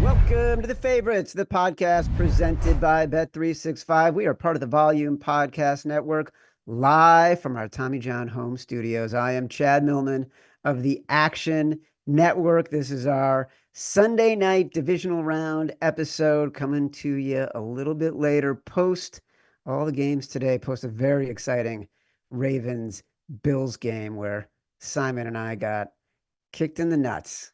Welcome to The Favorites, the podcast presented by Bet365. We are part of the Volume Podcast Network, live from our Tommy John home studios. I am Chad Millman of the Action Network. This is our Sunday night divisional round episode coming to you a little bit later, post all the games today, post a very exciting Ravens-Bills game where Simon and I got kicked in the nuts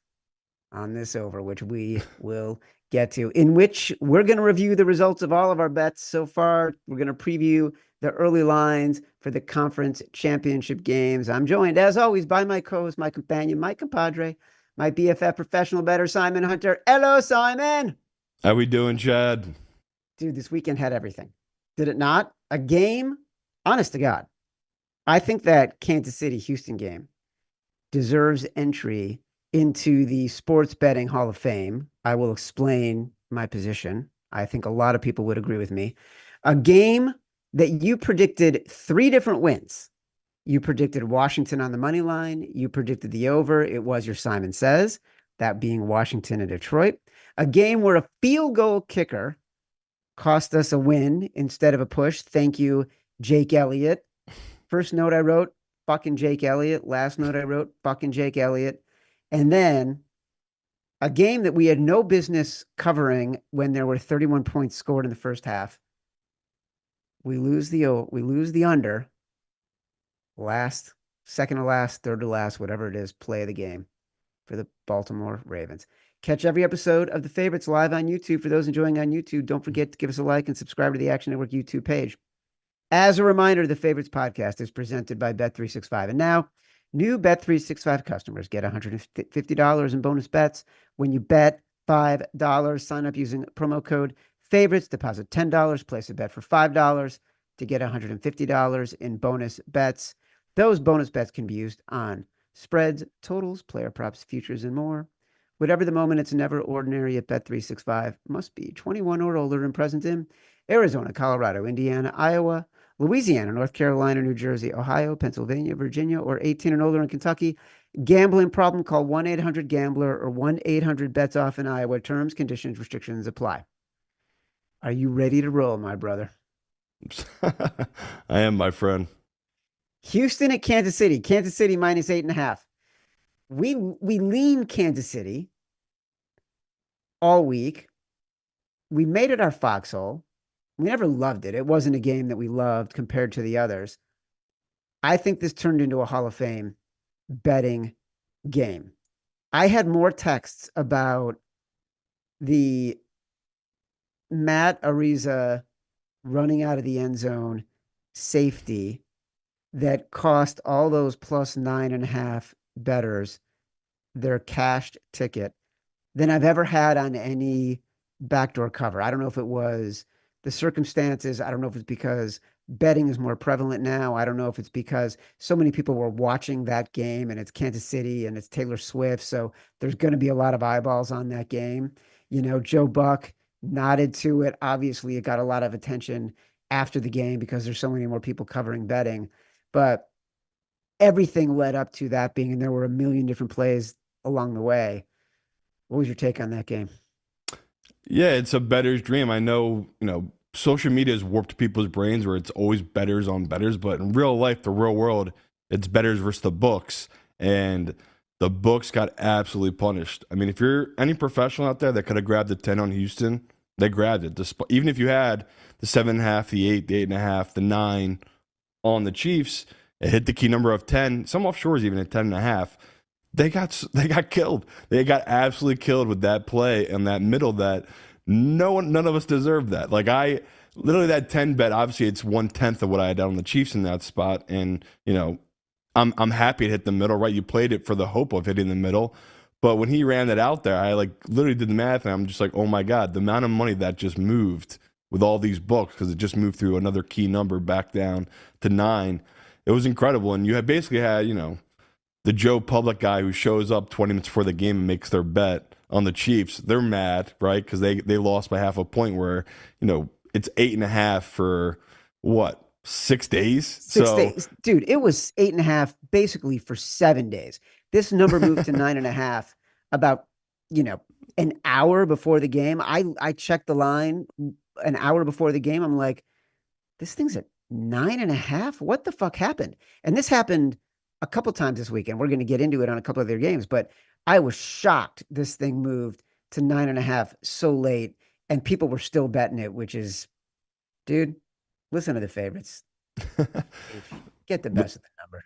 on this over, which we will get to, in which we're going to review the results of all of our bets so far. We're going to preview the early lines for the conference championship games. I'm joined, as always, by my co-host, my companion, my compadre, my BFF professional bettor, Simon Hunter. Hello, Simon. How we doing, Chad? Dude, this weekend had everything. Did it not? A game? Honest to God. I think that Kansas City-Houston game deserves entry into the Sports Betting Hall of Fame. I will explain my position. I think a lot of people would agree with me. A game that you predicted 3 different wins. You predicted Washington on the money line. You predicted the over. It was your Simon Says, that being Washington and Detroit. A game where a field goal kicker cost us a win instead of a push. Thank you, Jake Elliott. First note I wrote, fucking Jake Elliott. Last note I wrote, fucking Jake Elliott. And then a game that we had no business covering when there were 31 points scored in the first half. We lose the under. Last, second to last, third to last, whatever it is, play of the game for the Baltimore Ravens. Catch every episode of The Favorites live on YouTube. For those enjoying on YouTube, don't forget to give us a like and subscribe to the Action Network YouTube page. As a reminder, The Favorites podcast is presented by Bet365. And now, new Bet365 customers get $150 in bonus bets when you bet $5. Sign up using promo code FAVORITES, deposit $10, place a bet for $5 to get $150 in bonus bets. Those bonus bets can be used on spreads, totals, player props, futures, and more. Whatever the moment, it's never ordinary at Bet365. Must be 21 or older and present in Arizona, Colorado, Indiana, Iowa, Louisiana, North Carolina, New Jersey, Ohio, Pennsylvania, Virginia, or 18 and older in Kentucky. Gambling problem? Call 1-800-GAMBLER or 1-800-BETS-OFF in Iowa. Terms, conditions, restrictions apply. Are you ready to roll, my brother? I am, my friend. Houston at Kansas City. Kansas City minus 8.5. We lean Kansas City all week. We made it our foxhole. We never loved it. It wasn't a game that we loved compared to the others. I think this turned into a Hall of Fame betting game. I had more texts about the Matt Ariza running out of the end zone safety that cost all those plus 9.5 bettors their cashed ticket than I've ever had on any backdoor cover. I don't know if it was the circumstances. I don't know if it's because betting is more prevalent now. I don't know if it's because so many people were watching that game and it's Kansas City and it's Taylor Swift. So there's going to be a lot of eyeballs on that game. You know, Joe Buck nodded to it. Obviously, it got a lot of attention after the game because there's so many more people covering betting. But everything led up to that being, and there were a million different plays along the way. What was your take on that game? Yeah, it's a bettor's dream. I know, social media has warped people's brains where it's always bettors on bettors, but in real life, the real world, it's bettors versus the books. And the books got absolutely punished. I mean, if you're any professional out there that could have grabbed the 10 on Houston, they grabbed it. Even if you had the 7.5, the 8, the 8.5, the 9 on the Chiefs, it hit the key number of 10. Some offshores even at 10.5. They got killed. They got absolutely killed with that play in that middle that none of us deserved that. Like literally that 10 bet, obviously it's 1/10 of what I had done on the Chiefs in that spot. And, I'm happy to hit the middle, right? You played it for the hope of hitting the middle. But when he ran it out there, I literally did the math and I'm just like, oh my God, the amount of money that just moved with all these books, because it just moved through another key number back down to 9. It was incredible. And you had basically had, the Joe Public guy who shows up 20 minutes before the game and makes their bet on the Chiefs. They're mad, right? Because they lost by half a point where, it's 8.5 for what? 6 days? 6 days. Dude, it was 8.5 basically for 7 days. This number moved to 9.5 about, an hour before the game. I checked the line an hour before the game. I'm like, this thing's at 9.5. What the fuck happened? And this happened a couple times this weekend. We're going to get into it on a couple of their games, but I was shocked this thing moved to 9.5 so late, and people were still betting it, which is, dude, listen to the favorites. Get the best of the number.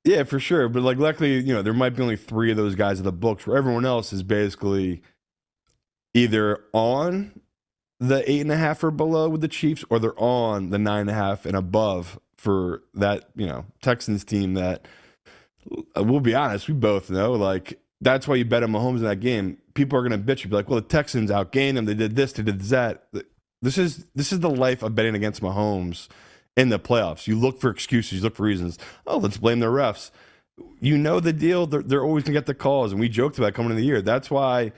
Yeah, for sure. But like, luckily, there might be only three of those guys in the books, where everyone else is basically either on the 8.5 or below with the Chiefs, or they're on the 9.5 and above for that, Texans team that, we'll be honest, we both know, like, that's why you bet on Mahomes in that game. People are going to bitch you, be like, well, the Texans outgained them. They did this, they did that. This is the life of betting against Mahomes in the playoffs. You look for excuses, you look for reasons. Oh, let's blame the refs. You know the deal. They're always going to get the calls, and we joked about coming into the year. That's why,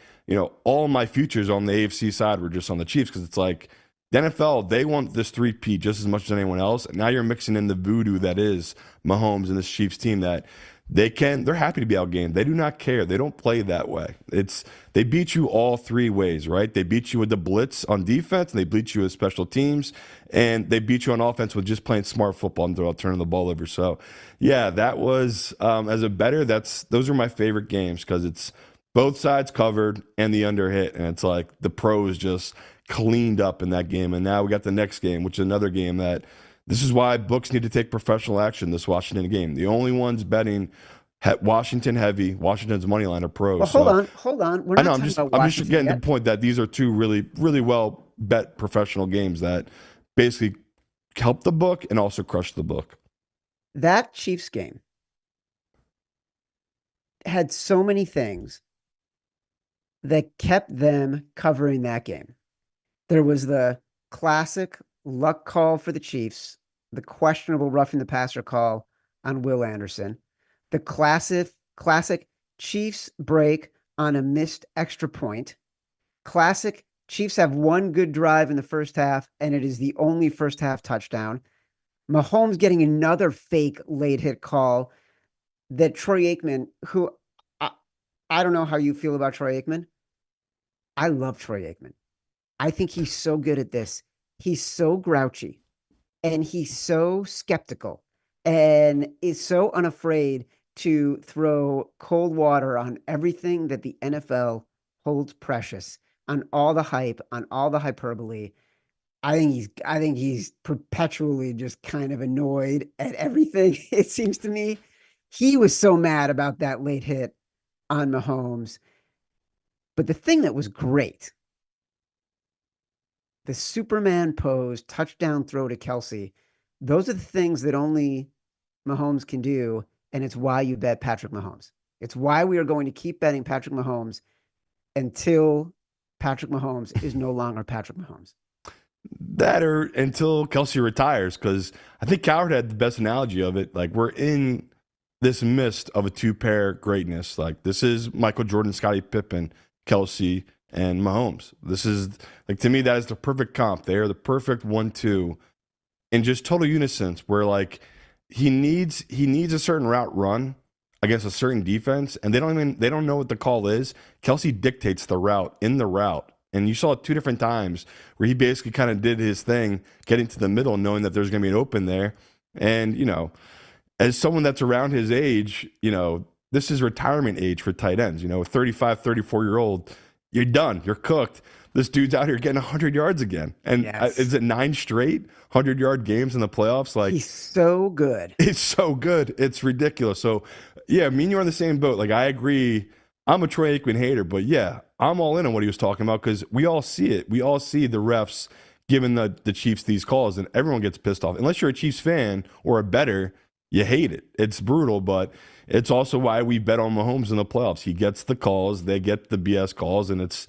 all my futures on the AFC side were just on the Chiefs, because it's like the NFL, they want this three-peat just as much as anyone else. And now you're mixing in the voodoo that is Mahomes and this Chiefs team that they're happy to be outgained. They do not care. They don't play that way. They beat you all three ways, right? They beat you with the blitz on defense, and they beat you with special teams, and they beat you on offense with just playing smart football and turning the ball over. So, yeah, that was, as a bettor, those are my favorite games, because it's both sides covered and the under hit, and it's like the pros just cleaned up in that game. And now we got the next game, which is another game that, this is why books need to take professional action this Washington game. The only ones betting Washington heavy, Washington's money line are pros. Well, hold on. We're not I'm talking just about I'm Washington just getting to yet. the point that these are two really, really well bet professional games that basically help the book and also crush the book. That Chiefs game had so many things that kept them covering that game. There was the classic luck call for the Chiefs, the questionable roughing the passer call on Will Anderson, the classic Chiefs break on a missed extra point, classic Chiefs have one good drive in the first half, and it is the only first half touchdown. Mahomes getting another fake late hit call that Troy Aikman, who I don't know how you feel about Troy Aikman. I love Troy Aikman. I think he's so good at this. He's so grouchy, and he's so skeptical, and is so unafraid to throw cold water on everything that the NFL holds precious, on all the hype, on all the hyperbole. I think he's perpetually just kind of annoyed at everything. It seems to me he was so mad about that late hit on Mahomes. But the thing that was great, the Superman pose touchdown throw to Kelsey, those are the things that only Mahomes can do, and it's why you bet Patrick Mahomes. It's why we are going to keep betting Patrick Mahomes until Patrick Mahomes is no longer Patrick Mahomes. That, or until Kelsey retires, because I think Coward had the best analogy of it. Like, we're in this mist of a two-pair greatness. Like, this is Michael Jordan, Scottie Pippen, Kelsey, and Mahomes. This is, like, to me, that is the perfect comp. They are the perfect 1-2 in just total unison, where, like, he needs a certain route run against a certain defense, and they don't know what the call is. Kelsey dictates the route in the route. And you saw it two different times where he basically kind of did his thing, getting to the middle, knowing that there's going to be an open there. And, as someone that's around his age, this is retirement age for tight ends. A 35, 34-year-old, you're done. You're cooked. This dude's out here getting 100 yards again. And Yes. Is it 9 straight 100-yard games in the playoffs? Like, he's so good. It's so good. It's ridiculous. So, yeah, me and you are on the same boat. Like, I agree. I'm a Troy Aikman hater, but yeah, I'm all in on what he was talking about, because we all see it. We all see the refs giving the Chiefs these calls, and everyone gets pissed off. Unless you're a Chiefs fan or a bettor, you hate it. It's brutal, but it's also why we bet on Mahomes in the playoffs. He gets the calls, they get the BS calls, and it's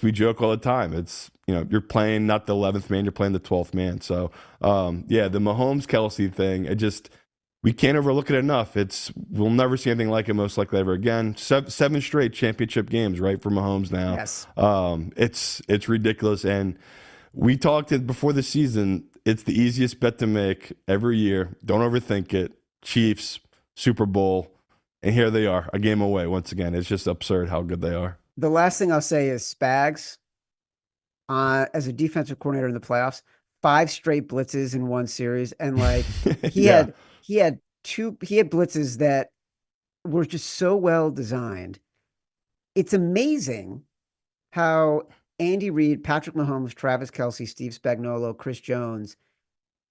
we joke all the time. It's, you're playing not the 11th man, you're playing the 12th man. So, yeah, the Mahomes Kelsey thing, we can't overlook it enough. We'll never see anything like it, most likely ever again. 7 straight championship games, right, for Mahomes now. Yes. It's ridiculous. And we talked it before the season. It's the easiest bet to make every year. Don't overthink it. Chiefs, Super Bowl, and here they are, a game away once again. It's just absurd how good they are. The last thing I'll say is Spags, as a defensive coordinator in the playoffs, 5 straight blitzes in one series, and like he Yeah. had he had blitzes that were just so well designed. It's amazing how Andy Reid, Patrick Mahomes, Travis Kelsey, Steve Spagnuolo, Chris Jones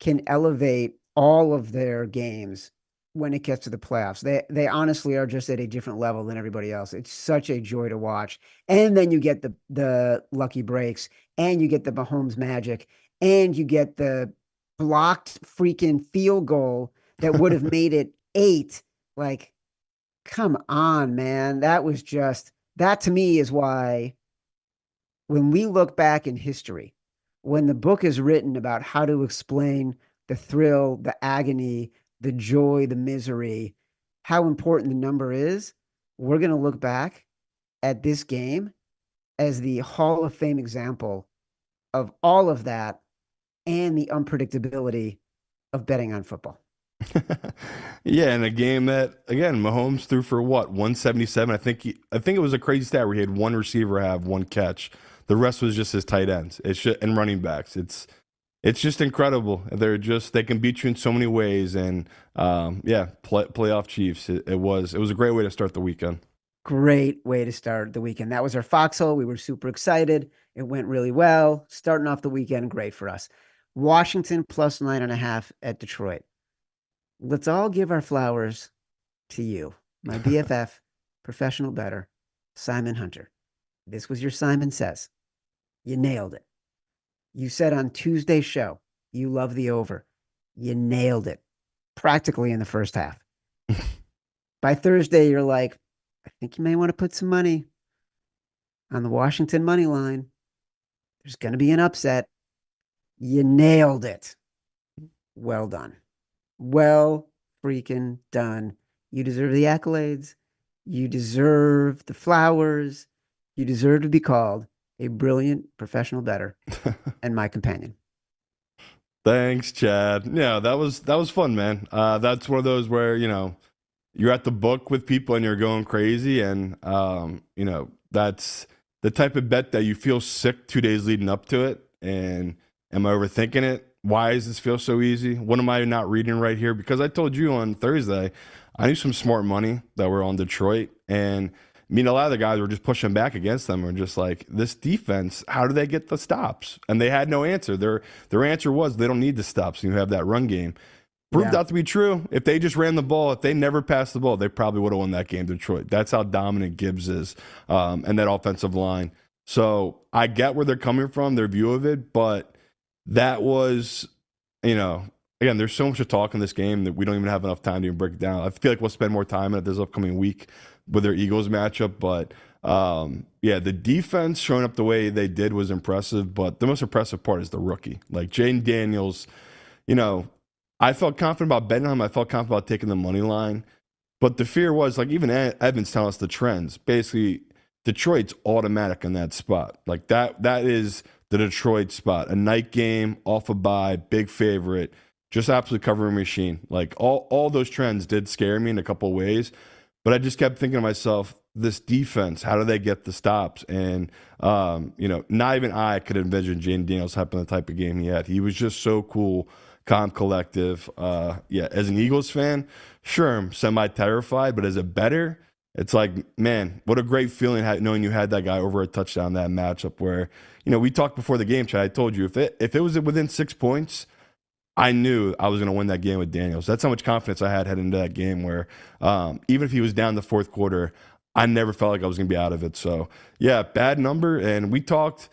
can elevate all of their games when it gets to the playoffs. They honestly are just at a different level than everybody else. It's such a joy to watch. And then you get the lucky breaks, and you get the Mahomes magic, and you get the blocked freaking field goal that would have made it 8. Like, come on, man. That to me is why when we look back in history, when the book is written about how to explain the thrill, the agony, the joy, the misery, how important the number is, we're going to look back at this game as the Hall of Fame example of all of that and the unpredictability of betting on football. Yeah, in a game that again, Mahomes threw for what, 177. I think it was a crazy stat where he had one receiver have one catch. The rest was just his tight ends. And running backs. It's just incredible. They can beat you in so many ways. And yeah, playoff Chiefs. It was a great way to start the weekend. Great way to start the weekend. That was our foxhole. We were super excited. It went really well. Starting off the weekend, great for us. Washington plus 9.5 at Detroit. Let's all give our flowers to you, my BFF, professional bettor, Simon Hunter. This was your Simon Says. You nailed it. You said on Tuesday's show, you love the over. You nailed it practically in the first half. By Thursday, you're like, I think you may want to put some money on the Washington money line. There's going to be an upset. You nailed it. Well done. Well freaking done. You deserve the accolades. You deserve the flowers. You deserve to be called a brilliant professional bettor and my companion. Thanks, Chad. Yeah, that was fun, man. That's one of those where you're at the book with people and you're going crazy, and that's the type of bet that you feel sick 2 days leading up to it. And am I overthinking it? Why does this feel so easy? What am I not reading right here? Because I told you on Thursday, I knew some smart money that were on Detroit, and I mean, a lot of the guys were just pushing back against them and just like, this defense, how do they get the stops? And they had no answer. Their answer was they don't need the stops. You have that run game. Proved out to be true. If they just ran the ball, if they never passed the ball, they probably would have won that game, Detroit. That's how dominant Gibbs is, and that offensive line. So I get where they're coming from, their view of it, but that was, again, there's so much to talk in this game that we don't even have enough time to even break it down. I feel like we'll spend more time in it this upcoming week with their Eagles matchup, but yeah, the defense showing up the way they did was impressive, but the most impressive part is the rookie. Like Jaden Daniels, I felt confident about betting on him. I felt confident about taking the money line. But the fear was, like, even Evans telling us the trends. Basically, Detroit's automatic in that spot. Like, that is the Detroit spot. A night game, off a bye, big favorite, just absolute covering machine. Like, all those trends did scare me in a couple of ways. But I just kept thinking to myself, this defense, how do they get the stops? And, not even I could envision Jaden Daniels having the type of game he had. He was just so cool, calm, collective. Yeah, as an Eagles fan, sure, I'm semi-terrified, but as a bettor, it's like, man, what a great feeling knowing you had that guy over a touchdown, that matchup where, we talked before the game, Chad. I told you, if it was within 6 points, I knew I was going to win that game with Daniels. That's how much confidence I had heading into that game where even if he was down the fourth quarter, I never felt like I was going to be out of it. So, yeah, bad number. And we talked,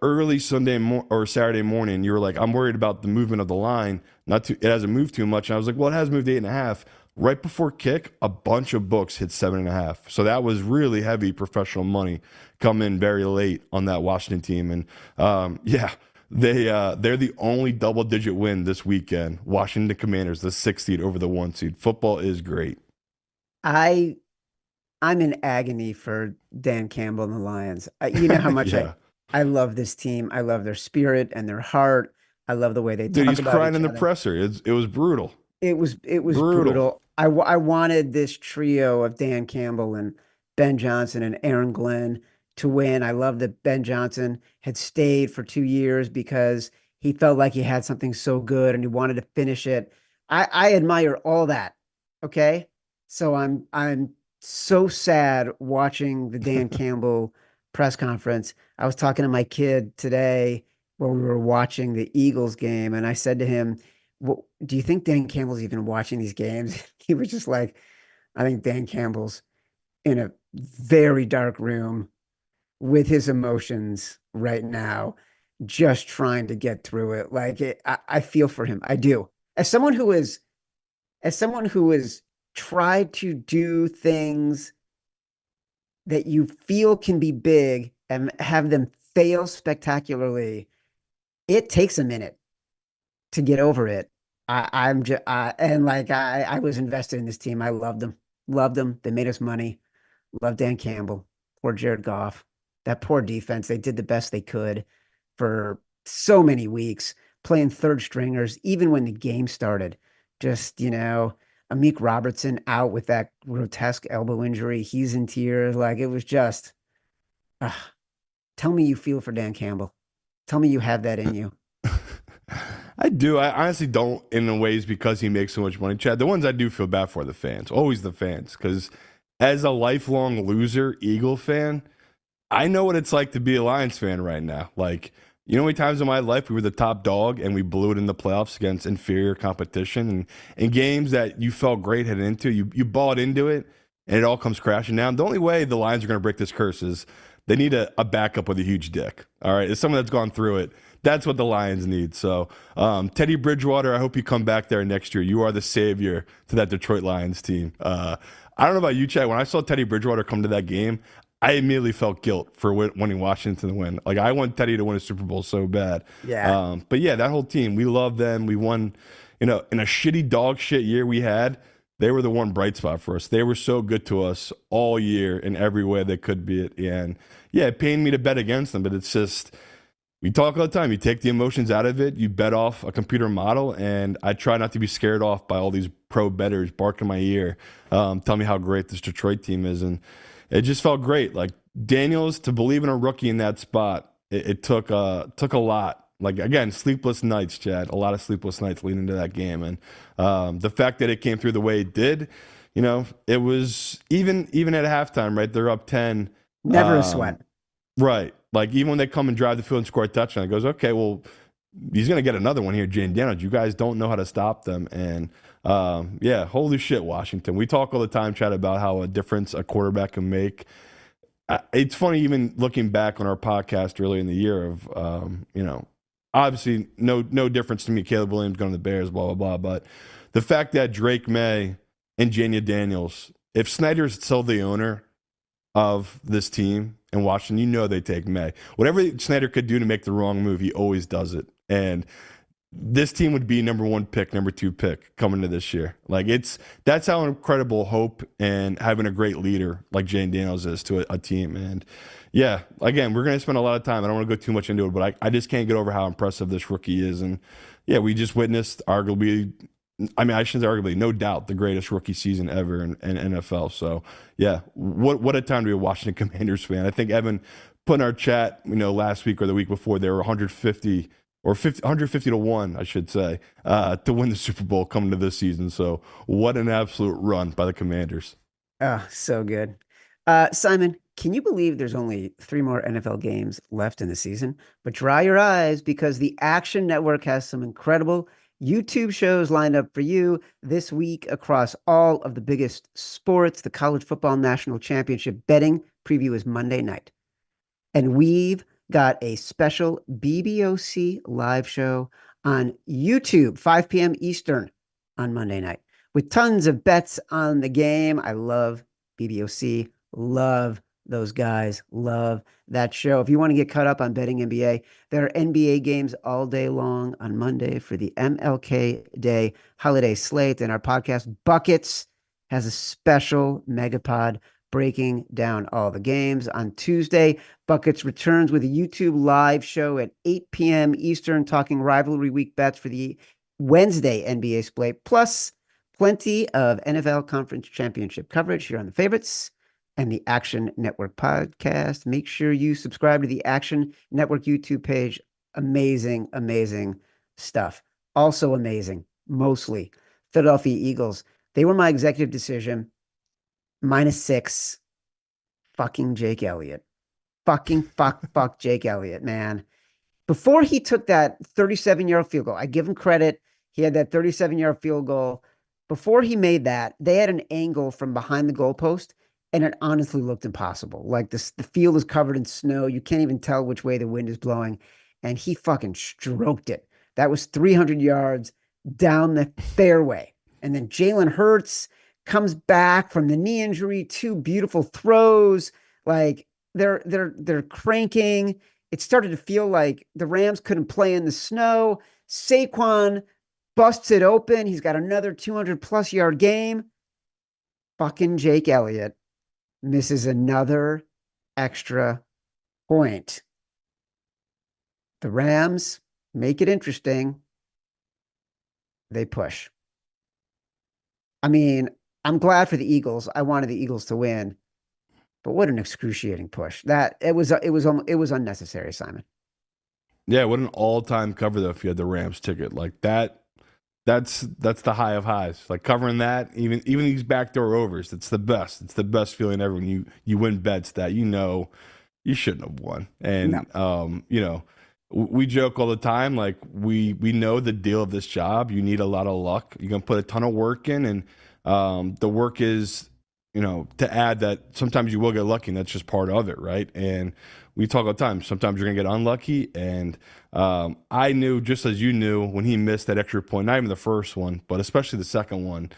early Sunday or Saturday morning. You were like, I'm worried about the movement of the line. It hasn't moved too much. And I was like, well, it has moved 8.5. Right before kick, a bunch of books hit 7.5. So that was really heavy professional money come in very late on that Washington team. And yeah. They're the only double-digit win this weekend. Washington Commanders, the 6th seed over the 1 seed. Football is great. I'm in agony for Dan Campbell and the Lions. You know how much Yeah. I love this team. I love their spirit and their heart. I love the way they Dude, talk he's about crying each in the other. presser. It was brutal. It was Brutal. brutal. I wanted this trio of Dan Campbell and Ben Johnson and Aaron Glenn to win. I love that Ben Johnson had stayed for 2 years because he felt like he had something so good and he wanted to finish it. I admire all that. Okay. So I'm so sad watching the Dan Campbell press conference. I was talking to my kid today while we were watching the Eagles game, and I said to him, "Well, do you think Dan Campbell's even watching these games?" He was just like, I think Dan Campbell's in a very dark room with his emotions right now, just trying to get through it. I feel for him. I do. As someone who has tried to do things that you feel can be big and have them fail spectacularly, it takes a minute to get over it. I'm just and like I was invested in this team. I loved them. Loved them. They made us money. Love Dan Campbell. Poor Jared Goff. That poor defense. They did the best they could for so many weeks, playing third stringers, even when the game started. Just, Amik Robertson out with that grotesque elbow injury. He's in tears. Like it was just, uh, tell me you feel for Dan Campbell. Tell me you have that in you. I do. I honestly don't in the ways because he makes so much money. Chad, the ones I do feel bad for are the fans. Always the fans. Because as a lifelong loser Eagle fan, I know what it's like to be a Lions fan right now. Like, you know how many times in my life we were the top dog and we blew it in the playoffs against inferior competition and in games that you felt great heading into, you bought into it and it all comes crashing down. The only way the Lions are going to break this curse is they need a backup with a huge dick. All right. As someone that's gone through it, that's what the Lions need. So, Teddy Bridgewater, I hope you come back there next year. You are the savior to that Detroit Lions team. I don't know about you, Chad. When I saw Teddy Bridgewater come to that game, I immediately felt guilt for wanting Washington to win. Like I want Teddy to win a Super Bowl so bad. Yeah. But yeah, that whole team, we love them. We won, in a shitty dog shit year we had. They were the one bright spot for us. They were so good to us all year in every way they could be. And yeah, it pained me to bet against them, but it's just we talk all the time. You take the emotions out of it. You bet off a computer model, and I try not to be scared off by all these pro bettors barking my ear, tell me how great this Detroit team is, and it just felt great. Like Daniels to believe in a rookie in that spot, it took a lot. Like again, sleepless nights, Chad. A lot of sleepless nights leading into that game, and the fact that it came through the way it did, it was even at halftime. Right, they're up 10. Never a sweat. Right. Like even when they come and drive the field and score a touchdown, it goes, okay, well, he's going to get another one here, Jane Daniels. You guys don't know how to stop them. And yeah, holy shit, Washington. We talk all the time, Chad, about how a difference a quarterback can make. It's funny, even looking back on our podcast early in the year of, obviously no difference to me, Caleb Williams going to the Bears, blah, blah, blah. But the fact that Drake May and Jania Daniels, if Snyder's still the owner of this team in Washington, they take May. Whatever Snyder could do to make the wrong move, he always does it. And this team would be number 1 pick, number 2 pick coming to this year. Like that's how incredible hope and having a great leader like Jane Daniels is to a team. And yeah, again, we're going to spend a lot of time. I don't want to go too much into it, but I just can't get over how impressive this rookie is. And yeah, we just witnessed arguably, I shouldn't say arguably, no doubt the greatest rookie season ever in NFL. So yeah, what a time to be a Washington Commanders fan. I think Evan put in our chat, last week or the week before, they were 150 to 1, I should say, to win the Super Bowl coming to this season. So what an absolute run by the Commanders. Oh, so good. Simon, can you believe there's only 3 more NFL games left in the season? But dry your eyes because the Action Network has some incredible YouTube shows lined up for you this week across all of the biggest sports. The College Football National Championship betting preview is Monday night. And we've got a special BBOC live show on YouTube, 5 p.m. Eastern on Monday night, with tons of bets on the game. I love BBOC, love those guys, love that show. If you want to get caught up on betting NBA, there are NBA games all day long on Monday for the MLK Day holiday slate. And our podcast, Buckets, has a special megapod breaking down all the games. On Tuesday, Buckets returns with a YouTube live show at 8 p.m. Eastern, talking rivalry week bets for the Wednesday NBA slate, plus plenty of NFL Conference Championship coverage here on the favorites. and the Action Network podcast. Make sure you subscribe to the Action Network YouTube page. Amazing, amazing stuff. Also amazing, mostly Philadelphia Eagles. They were my executive decision. -6. Fucking Jake Elliott. Fuck Jake Elliott, man. Before he took that 37-yard field goal, I give him credit. He had that 37-yard field goal. Before he made that, they had an angle from behind the goalpost, and it honestly looked impossible. Like the field is covered in snow. You can't even tell which way the wind is blowing. And he fucking stroked it. That was 300 yards down the fairway. And then Jalen Hurts comes back from the knee injury, 2 beautiful throws. Like they're cranking. It started to feel like the Rams couldn't play in the snow. Saquon busts it open. He's got another 200+ yard game. Fucking Jake Elliott misses another extra point. The Rams make it interesting. They push. I mean, I'm glad for the Eagles. I wanted the Eagles to win, but what an excruciating push. That it was unnecessary, Simon. Yeah, what an all-time cover though if you had the Rams ticket. Like that's the high of highs. Like covering that, even these backdoor overs, it's the best. It's the best feeling ever when you win bets that you shouldn't have won. And No. we joke all the time, like we know the deal of this job. You need a lot of luck. You're gonna put a ton of work in, and the work is, to add that sometimes you will get lucky, and that's just part of it, right? And we talk all the time. Sometimes you're gonna get unlucky, and I knew, just as you knew, when he missed that extra point, not even the first one, but especially the second one,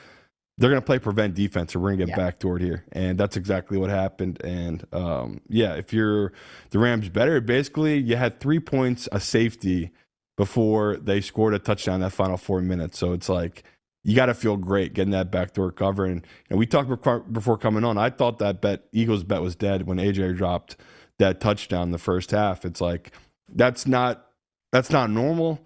they're going to play prevent defense, or we're going to get backdoored here. And that's exactly what happened. And if you're the Rams better, basically you had 3 points, a safety, before they scored a touchdown in that final 4 minutes. So it's like, you got to feel great getting that backdoor cover. And we talked before coming on, I thought that Eagles bet was dead when AJ dropped that touchdown in the first half. It's like, that's not normal.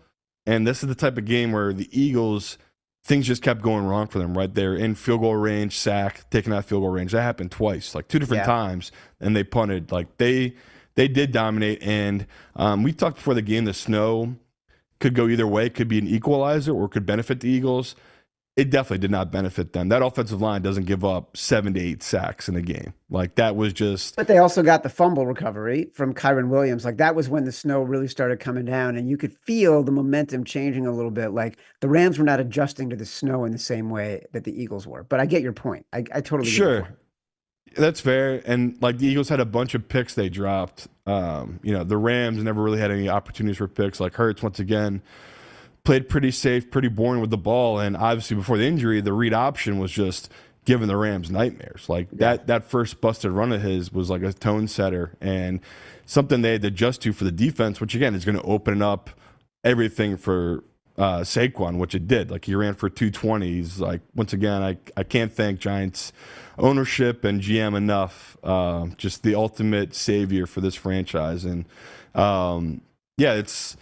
And this is the type of game where the Eagles, things just kept going wrong for them, right? They're in field goal range, sack, taking out field goal range. That happened twice, like 2 different times, and they punted. Like they did dominate. And we talked before the game, the snow could go either way. It could be an equalizer or could benefit the Eagles. It definitely did not benefit them. That offensive line doesn't give up 7 to 8 sacks in a game. Like that was just. But they also got the fumble recovery from Kyron Williams. Like that was when the snow really started coming down, and you could feel the momentum changing a little bit. Like the Rams were not adjusting to the snow in the same way that the Eagles were. But I get your point. I totally get your point. That's fair. And like the Eagles had a bunch of picks they dropped. The Rams never really had any opportunities for picks. Like Hurts, once again, played pretty safe, pretty boring with the ball. And obviously before the injury, the read option was just giving the Rams nightmares. Like that first busted run of his was like a tone setter and something they had to adjust to for the defense, which again is going to open up everything for Saquon, which it did. Like he ran for 220. He's like, once again, I can't thank Giants ownership and GM enough. Just the ultimate savior for this franchise. And it's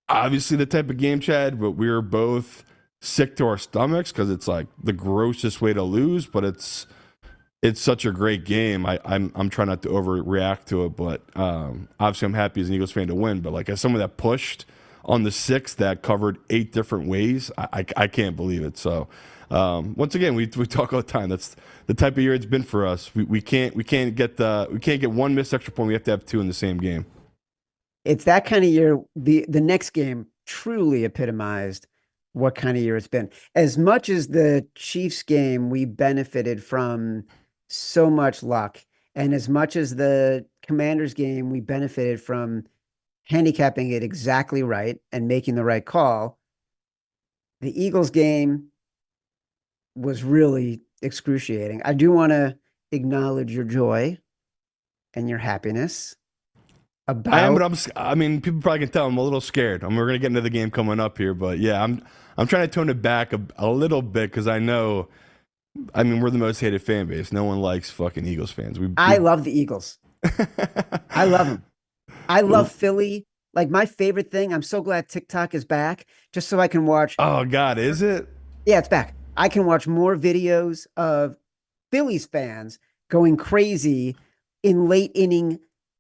obviously the type of game, Chad, but we were both sick to our stomachs because it's like the grossest way to lose, but it's such a great game. I'm trying not to overreact to it, but obviously I'm happy as an Eagles fan to win. But like as someone that pushed on the 6 that covered 8 different ways, I can't believe it. So once again, we talk all the time. That's the type of year it's been for us. We can't get one missed extra point. We have to have 2 in the same game. It's that kind of year. The next game truly epitomized what kind of year it's been. As much as the Chiefs game, we benefited from so much luck. And as much as the Commanders game, we benefited from handicapping it exactly right and making the right call. The Eagles game was really excruciating. I do want to acknowledge your joy and your happiness. I am, but I mean, people probably can tell I'm a little scared. We're going to get into the game coming up here, but yeah, I'm trying to tone it back a little bit because I know, we're the most hated fan base. No one likes fucking Eagles fans. I love the Eagles. I love them. I love Philly. Like my favorite thing, I'm so glad TikTok is back just so I can watch. Oh God, is it? Yeah, it's back. I can watch more videos of Phillies fans going crazy in late inning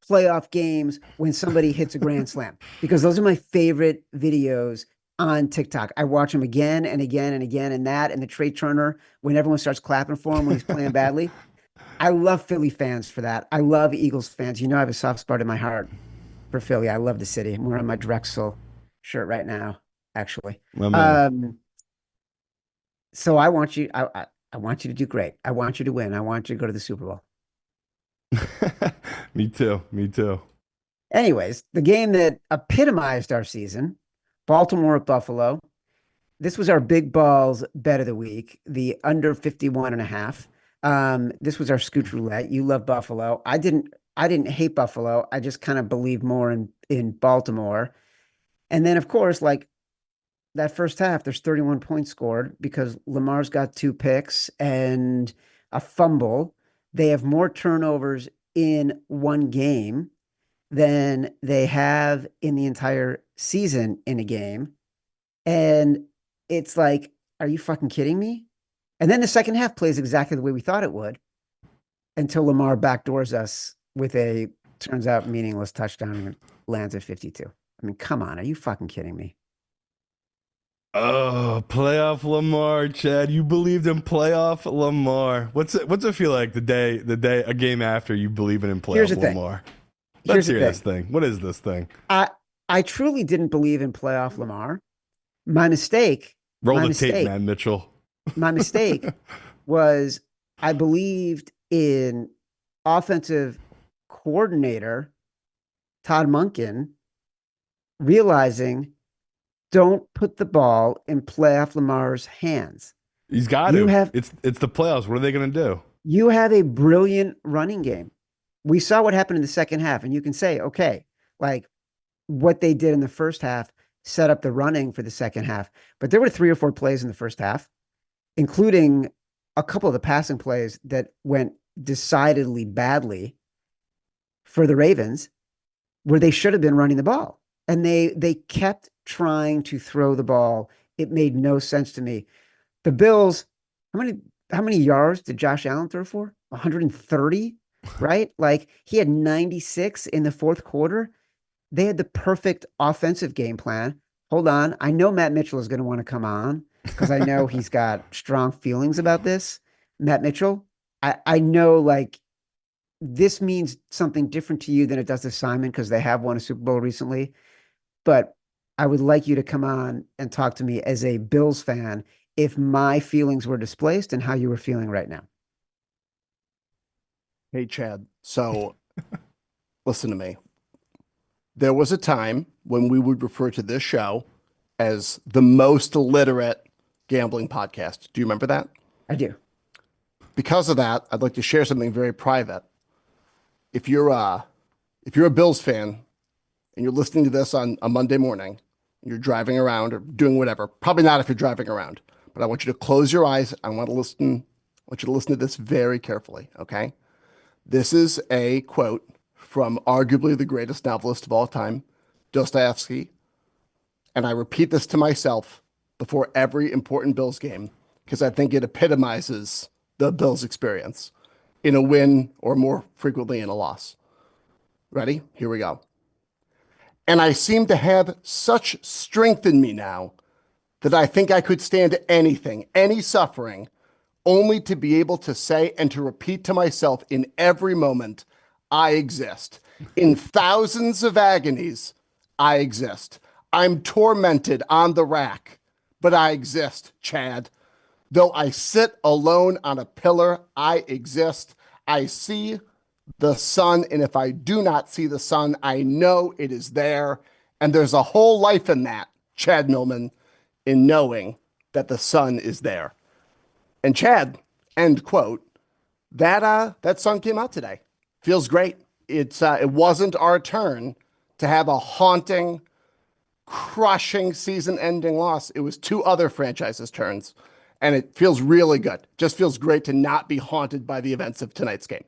playoff games when somebody hits a grand slam, because those are my favorite videos on TikTok. I watch them again and again and again, and the Trey Turner when everyone starts clapping for him when he's playing badly. I love Philly fans for that. I love Eagles fans. You know, I have a soft spot in my heart for Philly. I love the city. I'm wearing my Drexel shirt right now, actually. My man. Um, so I want you, I want you to do great. I want you to win. I want you to go to the Super Bowl. Me too. Me too. Anyways, the game that epitomized our season, Baltimore at Buffalo. This was our big balls bet of the week, the under 51 and a half. This was our scooch roulette. You love Buffalo. I didn't hate Buffalo. I just kind of believe more in Baltimore. And then of course, like that first half, there's 31 points scored because Lamar's got 2 picks and a fumble. They have more turnovers in one game than they have in the entire season in a game. And it's like, are you fucking kidding me? And then the second half plays exactly the way we thought it would until Lamar backdoors us with a turns out meaningless touchdown and lands at 52. I mean, come on, are you fucking kidding me? Oh, playoff Lamar, Chad. You believed in playoff Lamar. What's it feel like the day a game after you believe in Here's playoff the thing. Lamar? Let's Here's the hear this thing. thing. What is this thing? I I truly didn't believe in playoff Lamar. My mistake, Roll my the tape, mistake, man, Mitchell. my mistake was I believed in offensive coordinator Todd Monken realizing don't put the ball in playoff Lamar's hands. He's got You to. have It's the playoffs. What are they going to do? you have a brilliant running game. We saw what happened in the second half, and you can say, okay, like what they did in the first half set up the running for the second half. But there were 3 or 4 plays in the first half, including a couple of the passing plays that went decidedly badly for the Ravens, where they should have been running the ball. And they kept trying to throw the ball. It made no sense to me. The Bills, how many how many yards did Josh Allen throw for? 130, right? Like he had 96 in the fourth quarter. They had the perfect offensive game plan. Hold on. I know Matt Mitchell is going to want to come on because I know he's got strong feelings about this. Matt Mitchell, I know like this means something different to you than it does to Simon because they have won a Super Bowl recently. But I would like you to come on and talk to me as a Bills fan if my feelings were displaced and how you were feeling right now. Hey, Chad. So listen to me. There was a time when we would refer to this show as the most illiterate gambling podcast. Do you remember that? I do. Because of that, I'd like to share something very private. If you're a Bills fan and you're listening to this on a Monday morning, and you're driving around or doing whatever, probably not if you're driving around, but I want you to close your eyes. I want you to listen to this very carefully, okay? This is a quote from arguably the greatest novelist of all time, Dostoevsky. And I repeat this to myself before every important Bills game because I think it epitomizes the Bills experience in a win or more frequently in a loss. Ready? Here we go. And I seem to have such strength in me now that I think I could stand anything, any suffering, only to be able to say and to repeat to myself in every moment, I exist. In thousands of agonies, I exist. I'm tormented on the rack, but I exist, Chad. Though I sit alone on a pillar, I exist. I see the sun, and if I do not see the sun, I know it is there. And there's a whole life in that, Chad Millman, in knowing that the sun is there. And Chad, end quote. That song came out today. Feels great. It wasn't our turn to have a haunting, crushing season-ending loss. It was two other franchises' turns, and it feels really good. Just feels great to not be haunted by the events of tonight's game.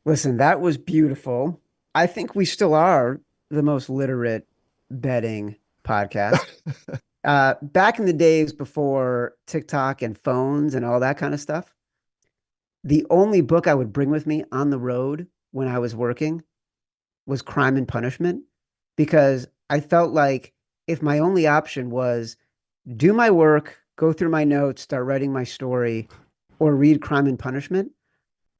Listen, that was beautiful. I think we still are the most literate betting podcast. Back in the days before TikTok and phones and all that kind of stuff, The only book I would bring with me on the road when I was working was Crime and Punishment, because I felt like if my only option was do my work, go through my notes, start writing my story, or read Crime and Punishment,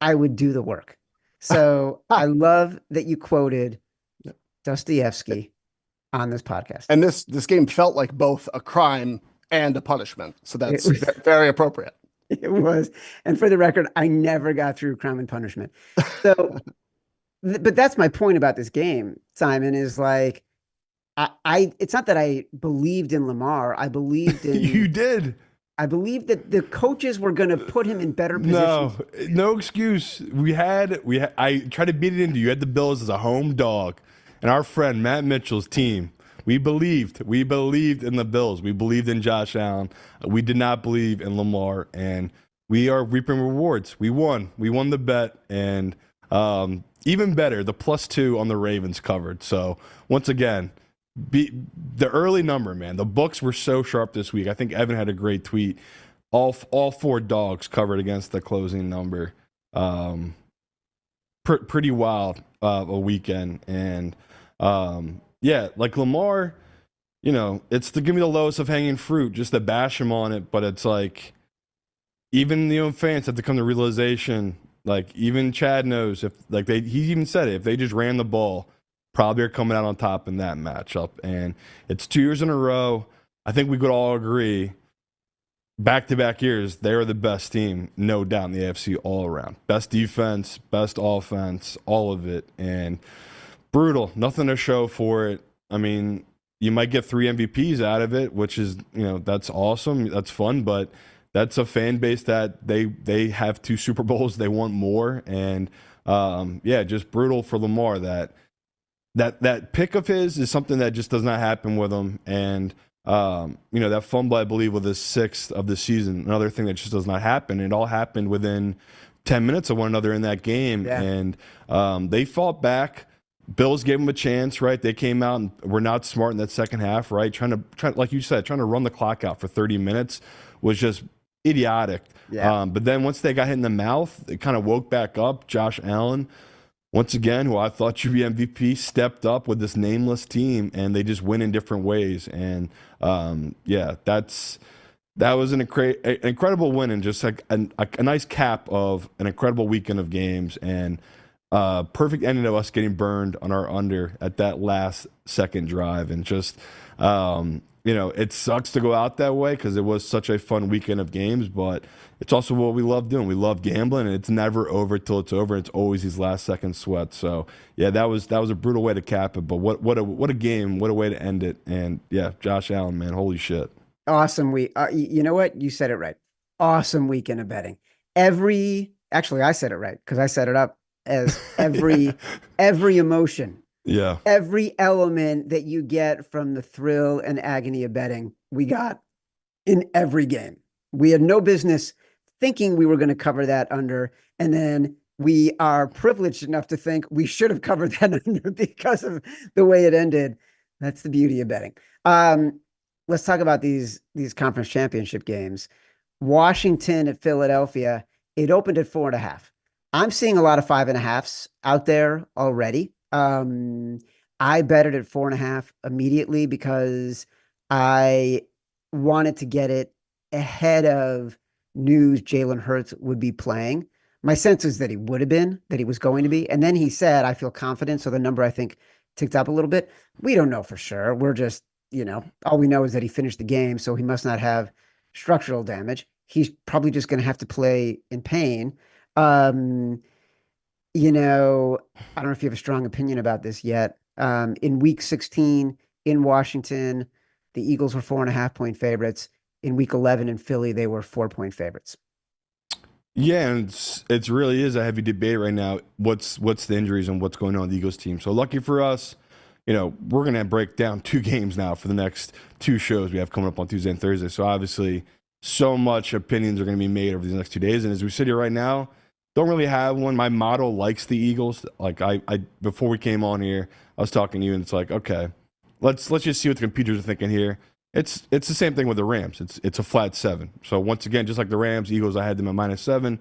I would do the work. So I love that you quoted Dostoevsky on this podcast. And this game felt like both a crime and a punishment. So that's was, very appropriate. It was. And for the record, I never got through Crime and Punishment. So, but that's my point about this game, Simon, is like, it's not that I believed in Lamar. I believed in You did. I believed that the coaches were going to put him in better positions. No excuse. I tried to beat it into you. You had the Bills as a home dog, and our friend Matt Mitchell's team. We believed in the Bills. We believed in Josh Allen. We did not believe in Lamar, and we are reaping rewards. We won the bet, and even better, the +2 on the Ravens covered. So once again, the early number, man. The books were so sharp this week. I think Evan had a great tweet. All 4 dogs covered against the closing number. Pretty wild a weekend, and yeah, like Lamar, it's to give me the lowest of hanging fruit, just to bash him on it. But it's like, even the fans have to come to realization. Like, even Chad knows, if like he even said it, if they just ran the ball, probably are coming out on top in that matchup. And it's 2 years in a row. I think we could all agree, back-to-back years, they're the best team, no doubt, in the AFC all around. Best defense, best offense, all of it. And brutal. Nothing to show for it. I mean, you might get 3 MVPs out of it, which is, that's awesome. That's fun, but that's a fan base that they have 2 Super Bowls. They want more. And, yeah, just brutal for Lamar that pick of his is something that just does not happen with him. And, that fumble, I believe, with his 6th of the season, another thing that just does not happen. It all happened within 10 minutes of one another in that game. Yeah. And they fought back. Bills gave them a chance, right? They came out and were not smart in that second half, right? Trying like you said, trying to run the clock out for 30 minutes was just idiotic. Yeah. But then once they got hit in the mouth, it kind of woke back up. Josh Allen, once again, who I thought should be MVP, stepped up with this nameless team, and they just win in different ways. And yeah, that was an incredible win, and just like a nice cap of an incredible weekend of games, and perfect ending of us getting burned on our under at that last second drive. And just it sucks to go out that way because it was such a fun weekend of games, but it's also what we love doing. We love gambling, and it's never over till it's over. It's always these last second sweats. So yeah, that was a brutal way to cap it, but what a game, what a way to end it. And yeah, Josh Allen, man, holy shit. Awesome week. You know what? You said it right. Awesome weekend of betting. Actually, I said it right because I set it up as every emotion. Yeah. Every element that you get from the thrill and agony of betting, we got in every game. We had no business thinking we were going to cover that under, and then we are privileged enough to think we should have covered that under because of the way it ended. That's the beauty of betting. Let's talk about these conference championship games. Washington at Philadelphia, it opened at 4.5. I'm seeing a lot of 5.5s out there already. I bet it at 4.5 immediately because I wanted to get it ahead of news Jalen Hurts would be playing. My sense is that he would have been, that he was going to be. And then he said, I feel confident. So the number, I think, ticked up a little bit. We don't know for sure. We're just, all we know is that he finished the game. So he must not have structural damage. He's probably just going to have to play in pain. I don't know if you have a strong opinion about this yet. In week 16 in Washington, the Eagles were 4.5-point favorites. In week 11 in Philly, they were 4-point favorites. Yeah, and it really is a heavy debate right now. What's the injuries and what's going on with the Eagles team? So lucky for us, we're going to break down 2 games now for the next 2 shows we have coming up on Tuesday and Thursday. So obviously, so much opinions are going to be made over these next 2 days. And as we sit here right now, don't really have one. My model likes the Eagles. Like I before we came on here, I was talking to you, and it's like, okay, let's just see what the computers are thinking here. It's the same thing with the Rams. It's a flat 7. So once again, just like the Rams, Eagles, I had them at -7.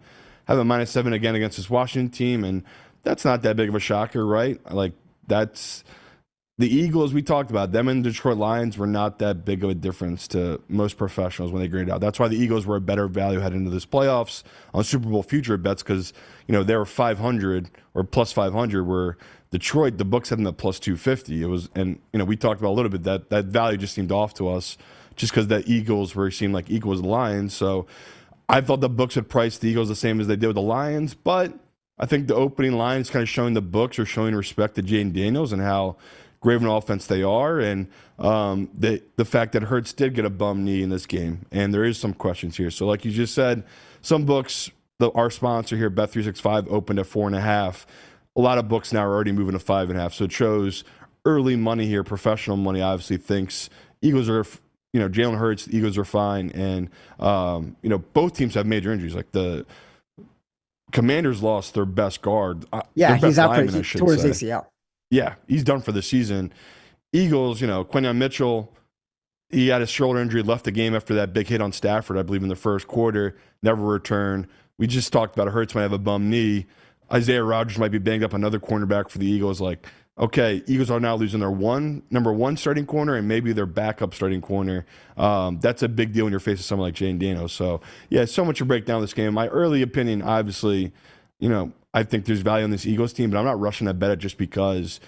have a -7 again against this Washington team, and that's not that big of a shocker, right? Like, that's the Eagles we talked about. Them and the Detroit Lions were not that big of a difference to most professionals when they graded out. That's why the Eagles were a better value heading into this playoffs on Super Bowl future bets, because they were 500 or plus 500, where Detroit, the books had them at plus 250. It was, and we talked about a little bit that value just seemed off to us, just because the Eagles seemed like equal as the Lions. So I thought the books would price the Eagles the same as they did with the Lions, but I think the opening line is kind of showing the books are showing respect to Jaden Daniels and how great of an offense they are, and the fact that Hurts did get a bum knee in this game, and there is some questions here. So like you just said, some books, our sponsor here, Bet365, opened at 4.5. A lot of books now are already moving to 5.5. So it shows early money here, professional money obviously thinks Eagles are, Jalen Hurts, the Eagles are fine, and both teams have major injuries. Like the Commanders lost their best guard. Yeah, their he's best out for lineman, I should tore his say. ACL. Yeah, he's done for the season. Eagles, Quinyon Mitchell, he had a shoulder injury, left the game after that big hit on Stafford, I believe, in the first quarter, never returned. We just talked about Hurts might have a bum knee. Isaiah Rodgers might be banged up, another cornerback for the Eagles. Like, okay, Eagles are now losing their number one starting corner and maybe their backup starting corner. That's a big deal when you're facing someone like Jaden Daniels. So, yeah, so much to break down this game. My early opinion, obviously, I think there's value on this Eagles team, but I'm not rushing to bet it just because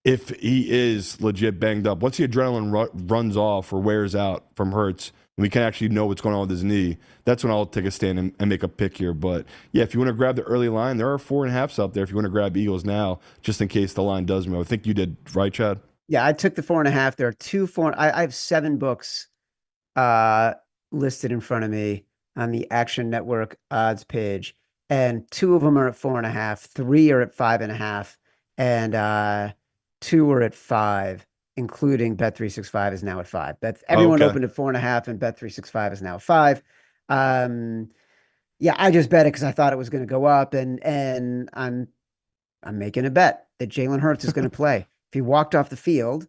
if he is legit banged up, once the adrenaline runs off or wears out from Hurts, and we can actually know what's going on with his knee, that's when I'll take a stand and make a pick here. But, yeah, if you want to grab the early line, there are 4.5s out there if you want to grab Eagles now, just in case the line does move. I think you did, right, Chad? Yeah, I took the 4.5. There are 2 4. I have 7 books listed in front of me on the Action Network odds page, and 2 of them are at 4.5, 3 are at 5.5, and 2 are at 5, including Bet365 is now at 5. Everyone opened at 4.5, and Bet365 is now at 5. Yeah, I just bet it because I thought it was going to go up, and I'm making a bet that Jalen Hurts is going to play. If he walked off the field,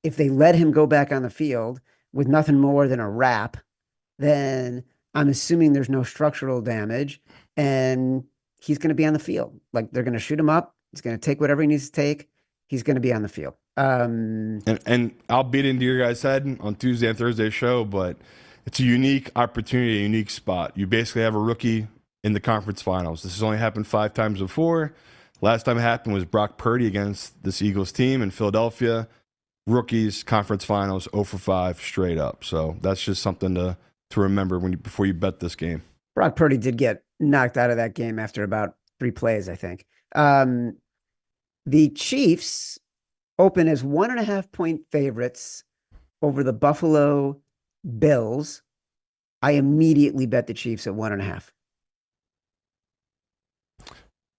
if they let him go back on the field with nothing more than a wrap, then I'm assuming there's no structural damage, and he's going to be on the field. Like, they're going to shoot him up. He's going to take whatever he needs to take. He's going to be on the field. And I'll beat into your guys' head on Tuesday and Thursday show, but it's a unique opportunity, a unique spot. You basically have a rookie in the conference finals. This has only happened 5 times before. Last time it happened was Brock Purdy against this Eagles team in Philadelphia. Rookies, conference finals, 0 for 5 straight up. So that's just something to remember before you bet this game. Brock Purdy did get knocked out of that game after about 3 plays, I think. The Chiefs open as 1.5-point favorites over the Buffalo Bills. I immediately bet the Chiefs at 1.5.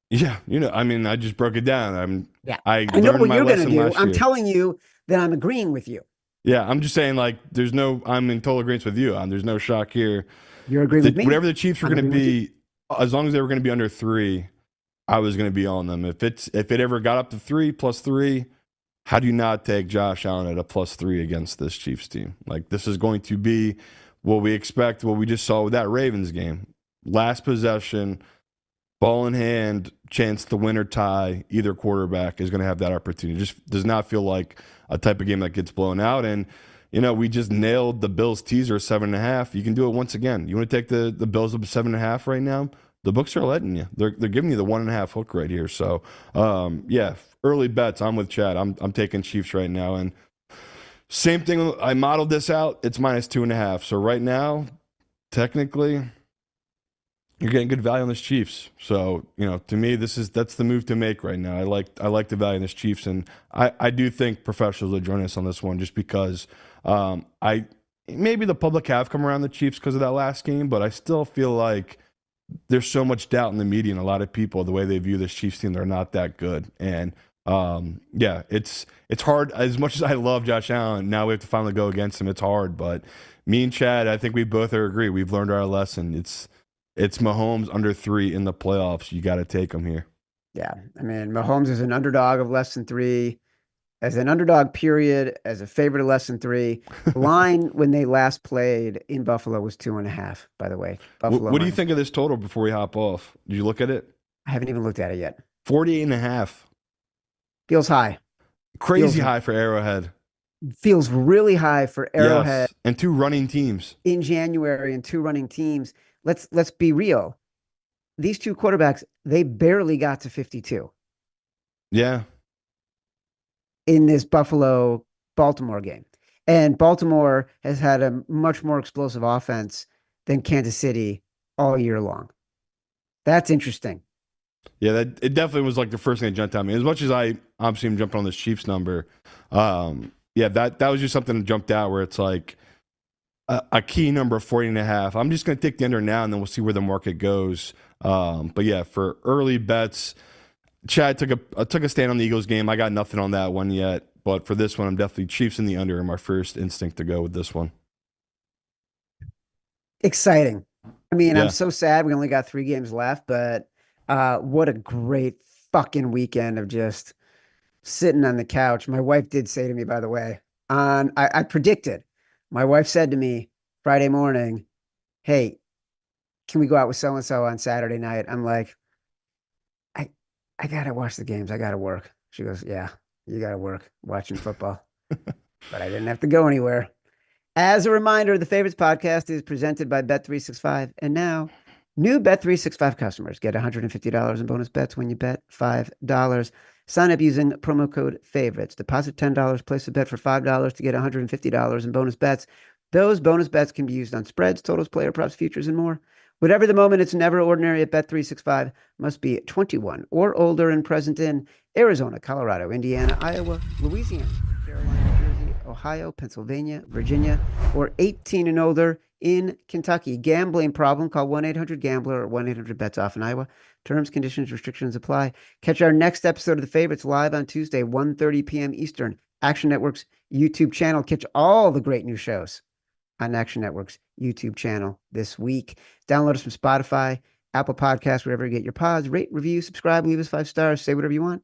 Yeah, I mean, I just broke it down. I know what you're going to do. I'm year. telling you that I'm agreeing with you. Yeah, I'm just saying, like, I'm in total agreement with you. There's no shock here. You're agreeing with me. Whatever the Chiefs were going to be, as long as they were going to be under 3, I was going to be on them. If it ever got up to 3 plus 3, how do you not take Josh Allen at a plus 3 against this Chiefs team? Like, this is going to be what we expect, what we just saw with that Ravens game. Last possession, ball in hand, chance to win or tie. Either quarterback is going to have that opportunity. It just does not feel like a type of game that gets blown out. And, we just nailed the Bills teaser 7.5. You can do it once again. You want to take the Bills up 7.5 right now? The books are letting you. They're giving you the 1.5 hook right here. So, yeah, early bets. I'm with Chad. I'm taking Chiefs right now. And same thing. I modeled this out. It's -2.5. So right now, technically, you're getting good value on this Chiefs. So, to me, that's the move to make right now. I like the value on this Chiefs, and I do think professionals will join us on this one just because maybe the public have come around the Chiefs because of that last game, but I still feel like there's so much doubt in the media and a lot of people, the way they view this Chiefs team, they're not that good. And yeah, it's hard. As much as I love Josh Allen, now we have to finally go against him. It's hard, but me and Chad, I think we both agree. We've learned our lesson. It's Mahomes under 3 in the playoffs. You got to take him here. Yeah, I mean, Mahomes is an underdog of less than 3. as an underdog, period, as a favorite of less than 3. Line when they last played in Buffalo was 2.5, by the way. Buffalo. What do you think of this total before we hop off? Did you look at it? I haven't even looked at it yet. 48.5. Feels high. Crazy high for Arrowhead. Feels really high for Arrowhead. Yes. And 2 running teams. In January, and 2 running teams. Let's be real. These 2 quarterbacks, they barely got to 52. Yeah. In this Buffalo-Baltimore game. And Baltimore has had a much more explosive offense than Kansas City all year long. That's interesting. Yeah, it definitely was like the first thing that jumped out at me. As much as I obviously am jumping on this Chiefs number, yeah, that was just something that jumped out where it's like a key number of 40.5. I'm just going to take the under now, and then we'll see where the market goes. But yeah, for early bets, Chad took a stand on the Eagles game. I got nothing on that one yet, but for this one, I'm definitely Chiefs in the under. My first instinct to go with this one. Exciting. I mean, Yeah. I'm so sad we only got 3 games left, but what a great fucking weekend of just sitting on the couch. My wife did say to me, by the way, I predicted. My wife said to me Friday morning, "Hey, can we go out with so and so on Saturday night?" I'm like, I gotta watch the games. I gotta work. She goes, "Yeah, you gotta work watching football." But I didn't have to go anywhere. As a reminder, the Favorites podcast is presented by Bet365. And now, new Bet365 customers get $150 in bonus bets when you bet $5. Sign up using promo code FAVORITES. Deposit $10, place a bet for $5 to get $150 in bonus bets. Those bonus bets can be used on spreads, totals, player props, futures, and more. Whatever the moment, it's never ordinary at Bet365. Must be 21 or older and present in Arizona, Colorado, Indiana, Iowa, Louisiana, Carolina, Jersey, Ohio, Pennsylvania, Virginia, or 18 and older in Kentucky. Gambling problem? Call 1-800-GAMBLER or 1-800-BETS-OFF in Iowa. Terms, conditions, restrictions apply. Catch our next episode of The Favorites live on Tuesday, 1:30 p.m. Eastern. Action Network's YouTube channel. Catch all the great new shows on Action Network's YouTube channel this week. Download us from Spotify, Apple Podcasts, wherever you get your pods. Rate, review, subscribe, leave us 5 stars, say whatever you want.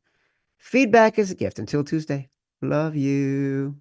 Feedback is a gift. Until Tuesday, love you.